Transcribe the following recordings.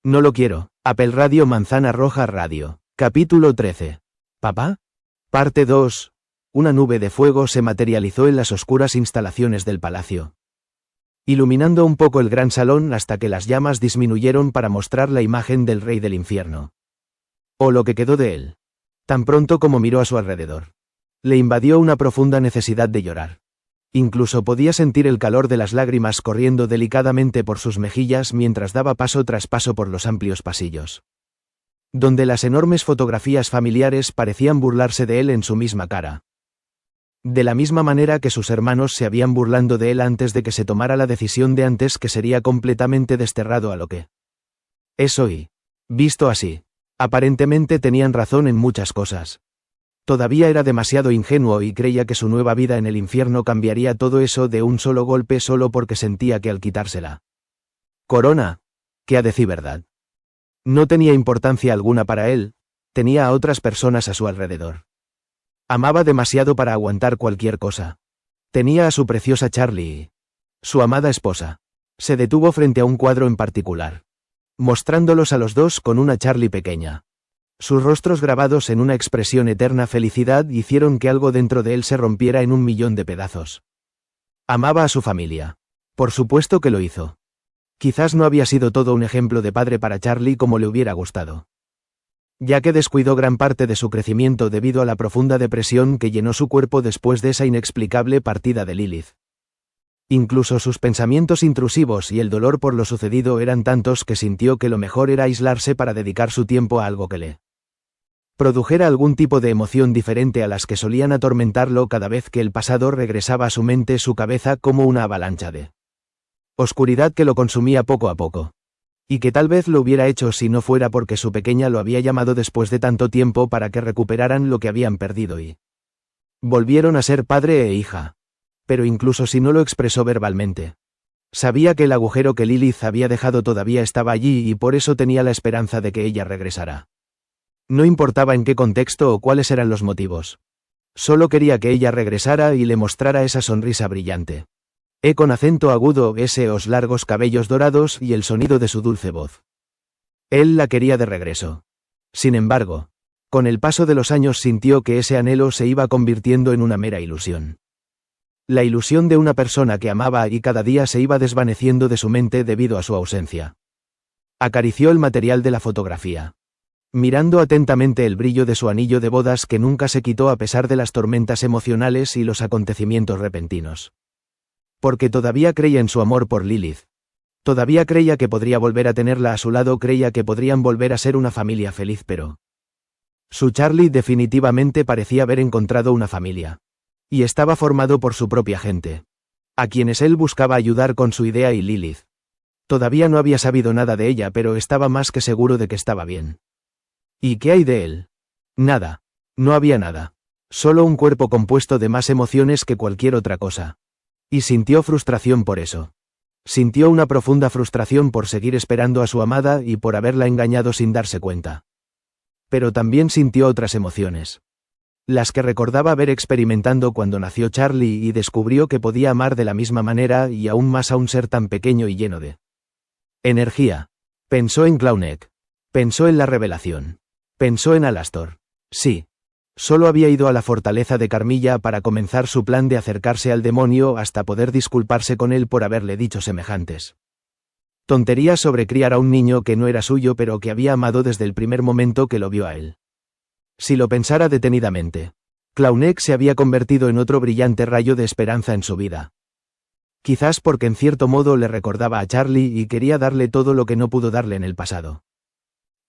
No lo quiero. Apple Radio Manzana Roja Radio. Capítulo 13. ¿Papá? Parte 2. Una nube de fuego se materializó en las oscuras instalaciones del palacio, iluminando un poco el gran salón hasta que las llamas disminuyeron para mostrar la imagen del rey del infierno. O lo que quedó de él. Tan pronto como miró a su alrededor, le invadió una profunda necesidad de llorar. Incluso podía sentir el calor de las lágrimas corriendo delicadamente por sus mejillas mientras daba paso tras paso por los amplios pasillos, donde las enormes fotografías familiares parecían burlarse de él en su misma cara. De la misma manera que sus hermanos se habían burlando de él antes de que se tomara la decisión de antes, que sería completamente desterrado a lo que es hoy. Visto así, aparentemente tenían razón en muchas cosas. Todavía era demasiado ingenuo y creía que su nueva vida en el infierno cambiaría todo eso de un solo golpe solo porque sentía que al quitársela corona, que a decir verdad, no tenía importancia alguna para él, tenía a otras personas a su alrededor. Amaba demasiado para aguantar cualquier cosa. Tenía a su preciosa Charlie, su amada esposa. Se detuvo frente a un cuadro en particular, mostrándolos a los dos con una Charlie pequeña. Sus rostros grabados en una expresión eterna felicidad hicieron que algo dentro de él se rompiera en 1.000.000 de pedazos. Amaba a su familia. Por supuesto que lo hizo. Quizás no había sido todo un ejemplo de padre para Charlie como le hubiera gustado, ya que descuidó gran parte de su crecimiento debido a la profunda depresión que llenó su cuerpo después de esa inexplicable partida de Lilith. Incluso sus pensamientos intrusivos y el dolor por lo sucedido eran tantos que sintió que lo mejor era aislarse para dedicar su tiempo a algo que le produjera algún tipo de emoción diferente a las que solían atormentarlo cada vez que el pasado regresaba a su mente, su cabeza como una avalancha de oscuridad que lo consumía poco a poco. Y que tal vez lo hubiera hecho si no fuera porque su pequeña lo había llamado después de tanto tiempo para que recuperaran lo que habían perdido y volvieron a ser padre e hija. Pero incluso si no lo expresó verbalmente, sabía que el agujero que Lilith había dejado todavía estaba allí y por eso tenía la esperanza de que ella regresara. No importaba en qué contexto o cuáles eran los motivos. Solo quería que ella regresara y le mostrara esa sonrisa brillante, con acento agudo, esos largos cabellos dorados y el sonido de su dulce voz. Él la quería de regreso. Sin embargo, con el paso de los años sintió que ese anhelo se iba convirtiendo en una mera ilusión. La ilusión de una persona que amaba y cada día se iba desvaneciendo de su mente debido a su ausencia. Acarició el material de la fotografía, mirando atentamente el brillo de su anillo de bodas que nunca se quitó a pesar de las tormentas emocionales y los acontecimientos repentinos. Porque todavía creía en su amor por Lilith. Todavía creía que podría volver a tenerla a su lado, creía que podrían volver a ser una familia feliz, pero su Charlie definitivamente parecía haber encontrado una familia. Y estaba formado por su propia gente, a quienes él buscaba ayudar con su idea, y Lilith todavía no había sabido nada de ella, pero estaba más que seguro de que estaba bien. ¿Y qué hay de él? Nada. No había nada. Solo un cuerpo compuesto de más emociones que cualquier otra cosa. Y sintió frustración por eso. Sintió una profunda frustración por seguir esperando a su amada y por haberla engañado sin darse cuenta. Pero también sintió otras emociones. Las que recordaba haber experimentado cuando nació Charlie y descubrió que podía amar de la misma manera y aún más a un ser tan pequeño y lleno de energía. Pensó en Clowneck. Pensó en la revelación. Pensó en Alastor. Sí. Solo había ido a la fortaleza de Carmilla para comenzar su plan de acercarse al demonio hasta poder disculparse con él por haberle dicho semejantes tonterías sobre criar a un niño que no era suyo pero que había amado desde el primer momento que lo vio a él. Si lo pensara detenidamente, Clowneck se había convertido en otro brillante rayo de esperanza en su vida. Quizás porque en cierto modo le recordaba a Charlie y quería darle todo lo que no pudo darle en el pasado.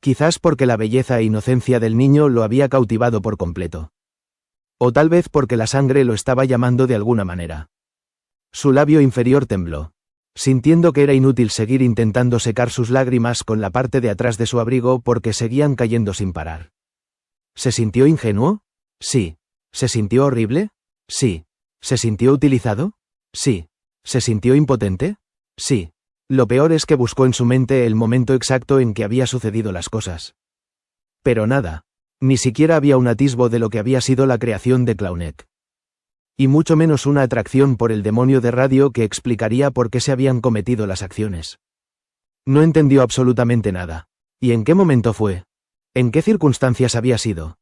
Quizás porque la belleza e inocencia del niño lo había cautivado por completo. O tal vez porque la sangre lo estaba llamando de alguna manera. Su labio inferior tembló, sintiendo que era inútil seguir intentando secar sus lágrimas con la parte de atrás de su abrigo porque seguían cayendo sin parar. ¿Se sintió ingenuo? Sí. ¿Se sintió horrible? Sí. ¿Se sintió utilizado? Sí. ¿Se sintió impotente? Sí. Lo peor es que buscó en su mente el momento exacto en que había sucedido las cosas. Pero nada. Ni siquiera había un atisbo de lo que había sido la creación de Clowneck. Y mucho menos una atracción por el demonio de radio que explicaría por qué se habían cometido las acciones. No entendió absolutamente nada. ¿Y en qué momento fue? ¿En qué circunstancias había sido?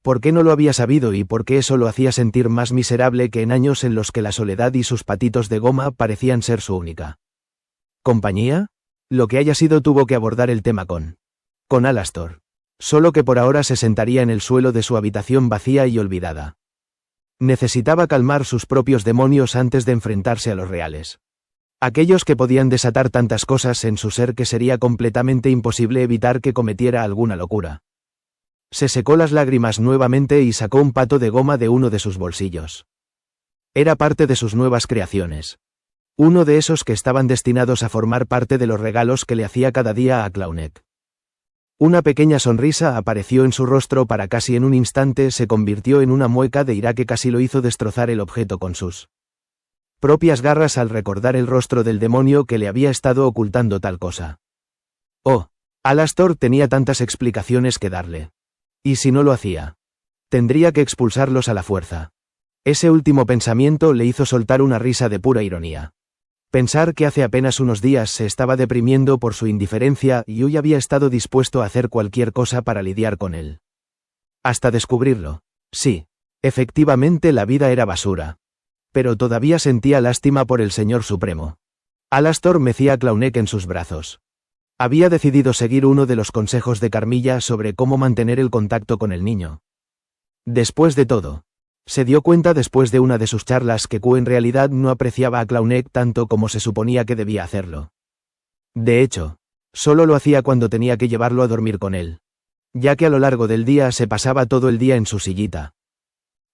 ¿Por qué no lo había sabido y por qué eso lo hacía sentir más miserable que en años en los que la soledad y sus patitos de goma parecían ser su única compañía? Lo que haya sido, tuvo que abordar el tema con Alastor. Solo que por ahora se sentaría en el suelo de su habitación vacía y olvidada. Necesitaba calmar sus propios demonios antes de enfrentarse a los reales. Aquellos que podían desatar tantas cosas en su ser que sería completamente imposible evitar que cometiera alguna locura. Se secó las lágrimas nuevamente y sacó un pato de goma de uno de sus bolsillos. Era parte de sus nuevas creaciones. Uno de esos que estaban destinados a formar parte de los regalos que le hacía cada día a Clowneck. Una pequeña sonrisa apareció en su rostro para casi en un instante se convirtió en una mueca de ira que casi lo hizo destrozar el objeto con sus propias garras al recordar el rostro del demonio que le había estado ocultando tal cosa. Oh, Alastor tenía tantas explicaciones que darle. ¿Y si no lo hacía? Tendría que expulsarlos a la fuerza. Ese último pensamiento le hizo soltar una risa de pura ironía. Pensar que hace apenas unos días se estaba deprimiendo por su indiferencia y hoy había estado dispuesto a hacer cualquier cosa para lidiar con él. Hasta descubrirlo. Sí, efectivamente la vida era basura. Pero todavía sentía lástima por el Señor Supremo. Alastor mecía a Clowneck en sus brazos. Había decidido seguir uno de los consejos de Carmilla sobre cómo mantener el contacto con el niño. Después de todo, se dio cuenta después de una de sus charlas que Q en realidad no apreciaba a Clowneck tanto como se suponía que debía hacerlo. De hecho, solo lo hacía cuando tenía que llevarlo a dormir con él, ya que a lo largo del día se pasaba todo el día en su sillita,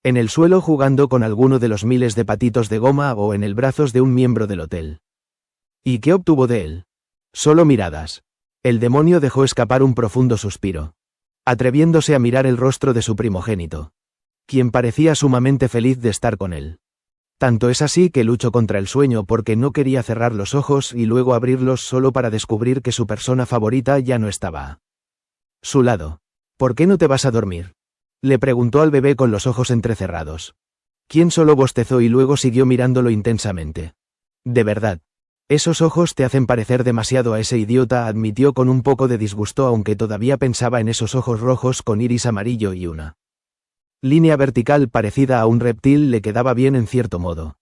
en el suelo jugando con alguno de los miles de patitos de goma o en el brazos de un miembro del hotel. ¿Y qué obtuvo de él? Solo miradas. El demonio dejó escapar un profundo suspiro, atreviéndose a mirar el rostro de su primogénito, quien parecía sumamente feliz de estar con él. Tanto es así que luchó contra el sueño porque no quería cerrar los ojos y luego abrirlos solo para descubrir que su persona favorita ya no estaba a su lado. ¿Por qué no te vas a dormir?, le preguntó al bebé con los ojos entrecerrados. Quien solo bostezó y luego siguió mirándolo intensamente. De verdad. Esos ojos te hacen parecer demasiado a ese idiota, admitió con un poco de disgusto aunque todavía pensaba en esos ojos rojos con iris amarillo y una línea vertical parecida a un reptil le quedaba bien en cierto modo.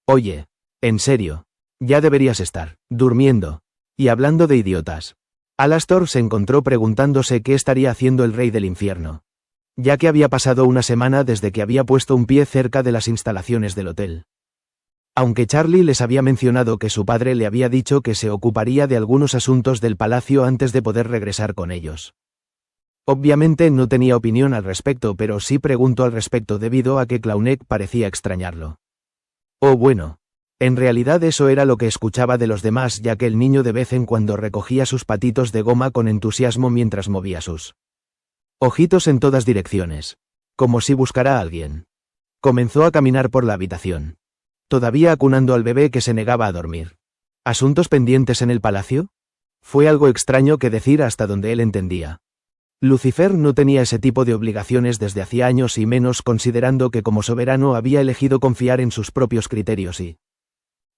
Oye, en serio, ya deberías estar durmiendo. Y hablando de idiotas. Alastor se encontró preguntándose qué estaría haciendo el rey del infierno, ya que había pasado una semana desde que había puesto un pie cerca de las instalaciones del hotel. Aunque Charlie les había mencionado que su padre le había dicho que se ocuparía de algunos asuntos del palacio antes de poder regresar con ellos. Obviamente no tenía opinión al respecto, pero sí preguntó al respecto debido a que Clowneck parecía extrañarlo. Oh bueno. En realidad eso era lo que escuchaba de los demás, ya que el niño de vez en cuando recogía sus patitos de goma con entusiasmo mientras movía sus ojitos en todas direcciones, como si buscara a alguien. Comenzó a caminar por la habitación, todavía acunando al bebé que se negaba a dormir. ¿Asuntos pendientes en el palacio? Fue algo extraño que decir hasta donde él entendía. Lucifer no tenía ese tipo de obligaciones desde hacía años y menos considerando que como soberano había elegido confiar en sus propios criterios y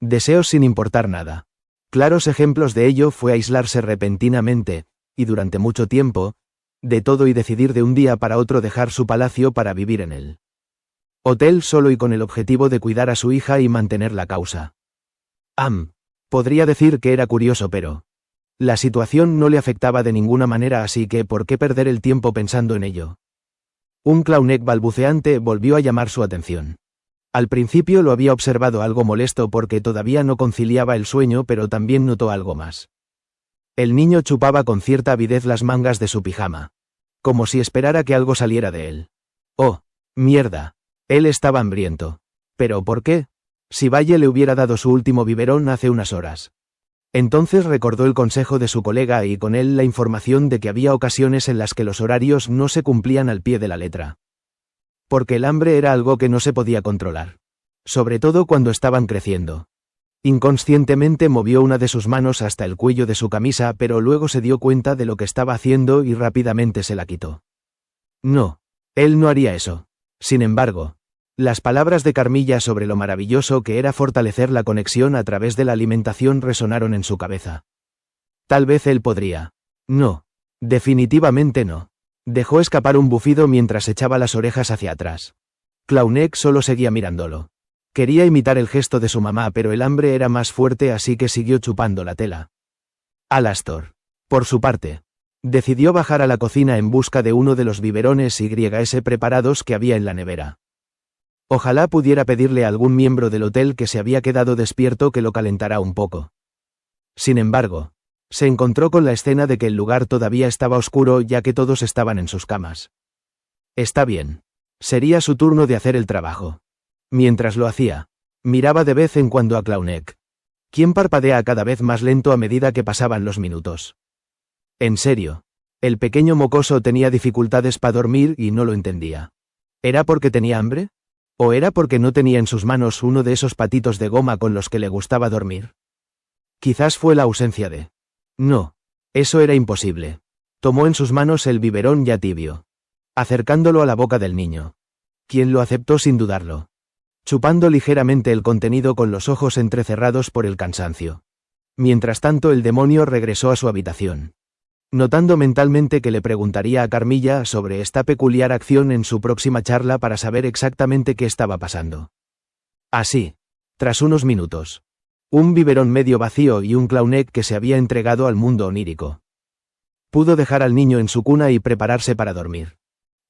deseos sin importar nada. Claros ejemplos de ello fue aislarse repentinamente, y durante mucho tiempo, de todo y decidir de un día para otro dejar su palacio para vivir en él hotel solo y con el objetivo de cuidar a su hija y mantener la causa. Podría decir que era curioso, pero la situación no le afectaba de ninguna manera, así que ¿por qué perder el tiempo pensando en ello? Un Clowneck balbuceante volvió a llamar su atención. Al principio lo había observado algo molesto porque todavía no conciliaba el sueño, pero también notó algo más. El niño chupaba con cierta avidez las mangas de su pijama, como si esperara que algo saliera de él. Oh, mierda. Él estaba hambriento. ¿Pero por qué? Si Valle le hubiera dado su último biberón hace unas horas. Entonces recordó el consejo de su colega y con él la información de que había ocasiones en las que los horarios no se cumplían al pie de la letra. Porque el hambre era algo que no se podía controlar. Sobre todo cuando estaban creciendo. Inconscientemente movió una de sus manos hasta el cuello de su camisa, pero luego se dio cuenta de lo que estaba haciendo y rápidamente se la quitó. No, él no haría eso. Sin embargo, las palabras de Carmilla sobre lo maravilloso que era fortalecer la conexión a través de la alimentación resonaron en su cabeza. Tal vez él podría. No. Definitivamente no. Dejó escapar un bufido mientras echaba las orejas hacia atrás. Clownek solo seguía mirándolo. Quería imitar el gesto de su mamá, pero el hambre era más fuerte, así que siguió chupando la tela. Alastor, por su parte, decidió bajar a la cocina en busca de uno de los biberones YS preparados que había en la nevera. Ojalá pudiera pedirle a algún miembro del hotel que se había quedado despierto que lo calentara un poco. Sin embargo, se encontró con la escena de que el lugar todavía estaba oscuro, ya que todos estaban en sus camas. Está bien. Sería su turno de hacer el trabajo. Mientras lo hacía, miraba de vez en cuando a Clownek, quien parpadea cada vez más lento a medida que pasaban los minutos. En serio, el pequeño mocoso tenía dificultades para dormir y no lo entendía. ¿Era porque tenía hambre? ¿O era porque no tenía en sus manos uno de esos patitos de goma con los que le gustaba dormir? Quizás fue la ausencia de... No, eso era imposible. Tomó en sus manos el biberón ya tibio, acercándolo a la boca del niño, quien lo aceptó sin dudarlo, chupando ligeramente el contenido con los ojos entrecerrados por el cansancio. Mientras tanto, el demonio regresó a su habitación, notando mentalmente que le preguntaría a Carmilla sobre esta peculiar acción en su próxima charla para saber exactamente qué estaba pasando. Así, tras unos minutos, un biberón medio vacío y un Clownek que se había entregado al mundo onírico, pudo dejar al niño en su cuna y prepararse para dormir.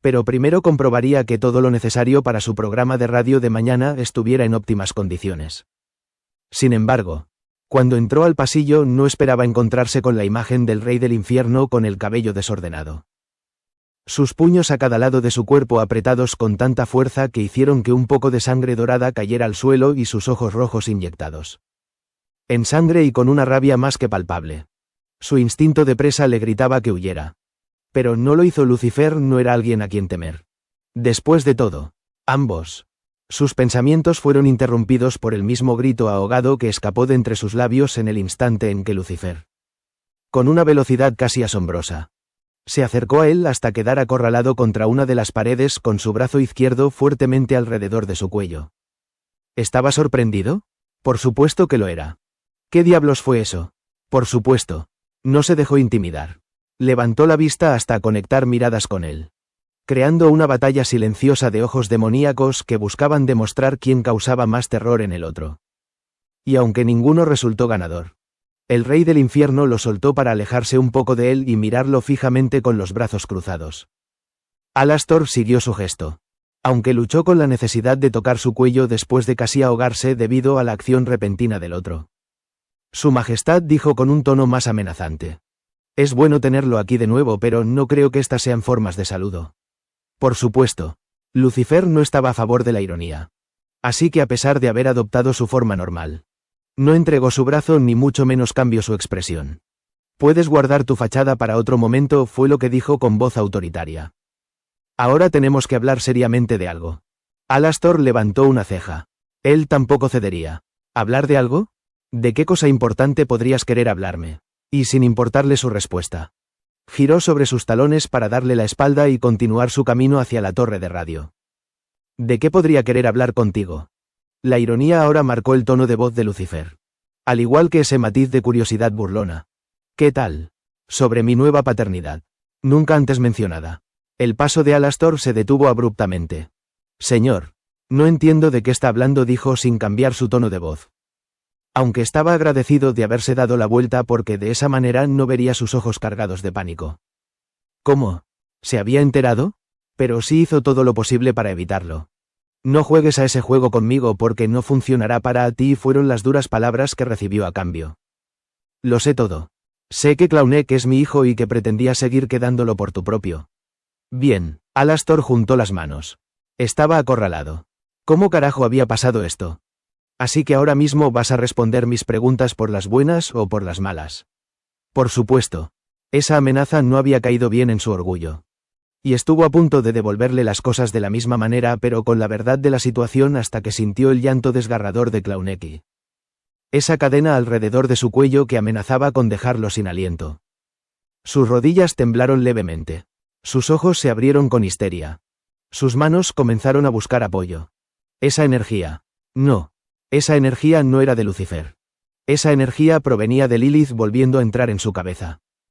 Pero primero comprobaría que todo lo necesario para su programa de radio de mañana estuviera en óptimas condiciones. Sin embargo, cuando entró al pasillo no esperaba encontrarse con la imagen del rey del infierno con el cabello desordenado. Sus puños a cada lado de su cuerpo apretados con tanta fuerza que hicieron que un poco de sangre dorada cayera al suelo y sus ojos rojos inyectados en sangre y con una rabia más que palpable. Su instinto de presa le gritaba que huyera. Pero no lo hizo. Lucifer no era alguien a quien temer. Después de todo, ambos. Sus pensamientos fueron interrumpidos por el mismo grito ahogado que escapó de entre sus labios en el instante en que Lucifer, con una velocidad casi asombrosa, se acercó a él hasta quedar acorralado contra una de las paredes con su brazo izquierdo fuertemente alrededor de su cuello. ¿Estaba sorprendido? Por supuesto que lo era. ¿Qué diablos fue eso? Por supuesto. No se dejó intimidar. Levantó la vista hasta conectar miradas con él, creando una batalla silenciosa de ojos demoníacos que buscaban demostrar quién causaba más terror en el otro. Y aunque ninguno resultó ganador, el rey del infierno lo soltó para alejarse un poco de él y mirarlo fijamente con los brazos cruzados. Alastor siguió su gesto, aunque luchó con la necesidad de tocar su cuello después de casi ahogarse debido a la acción repentina del otro. Su Majestad dijo con un tono más amenazante. Es bueno tenerlo aquí de nuevo, pero no creo que estas sean formas de saludo. Por supuesto, Lucifer no estaba a favor de la ironía. Así que a pesar de haber adoptado su forma normal, no entregó su brazo ni mucho menos cambió su expresión. Puedes guardar tu fachada para otro momento, fue lo que dijo con voz autoritaria. Ahora tenemos que hablar seriamente de algo. Alastor levantó una ceja. Él tampoco cedería. ¿Hablar de algo? ¿De qué cosa importante podrías querer hablarme? Y sin importarle su respuesta, giró sobre sus talones para darle la espalda y continuar su camino hacia la torre de radio. ¿De qué podría querer hablar contigo? La ironía ahora marcó el tono de voz de Lucifer, al igual que ese matiz de curiosidad burlona. ¿Qué tal? Sobre mi nueva paternidad, nunca antes mencionada. El paso de Alastor se detuvo abruptamente. Señor, no entiendo de qué está hablando, dijo sin cambiar su tono de voz. Aunque estaba agradecido de haberse dado la vuelta porque de esa manera no vería sus ojos cargados de pánico. ¿Cómo? ¿Se había enterado? Pero sí hizo todo lo posible para evitarlo. No juegues a ese juego conmigo porque no funcionará para ti, fueron las duras palabras que recibió a cambio. Lo sé todo. Sé que Clownek es mi hijo y que pretendía seguir quedándolo por tu propio. Bien, Alastor juntó las manos. Estaba acorralado. ¿Cómo carajo había pasado esto? Así que ahora mismo vas a responder mis preguntas por las buenas o por las malas. Por supuesto. Esa amenaza no había caído bien en su orgullo. Y estuvo a punto de devolverle las cosas de la misma manera, pero con la verdad de la situación, hasta que sintió el llanto desgarrador de Clownek. Esa cadena alrededor de su cuello que amenazaba con dejarlo sin aliento. Sus rodillas temblaron levemente. Sus ojos se abrieron con histeria. Sus manos comenzaron a buscar apoyo. Esa energía. No. Esa energía no era de Lucifer. Esa energía provenía de Lilith volviendo a entrar en su cabeza.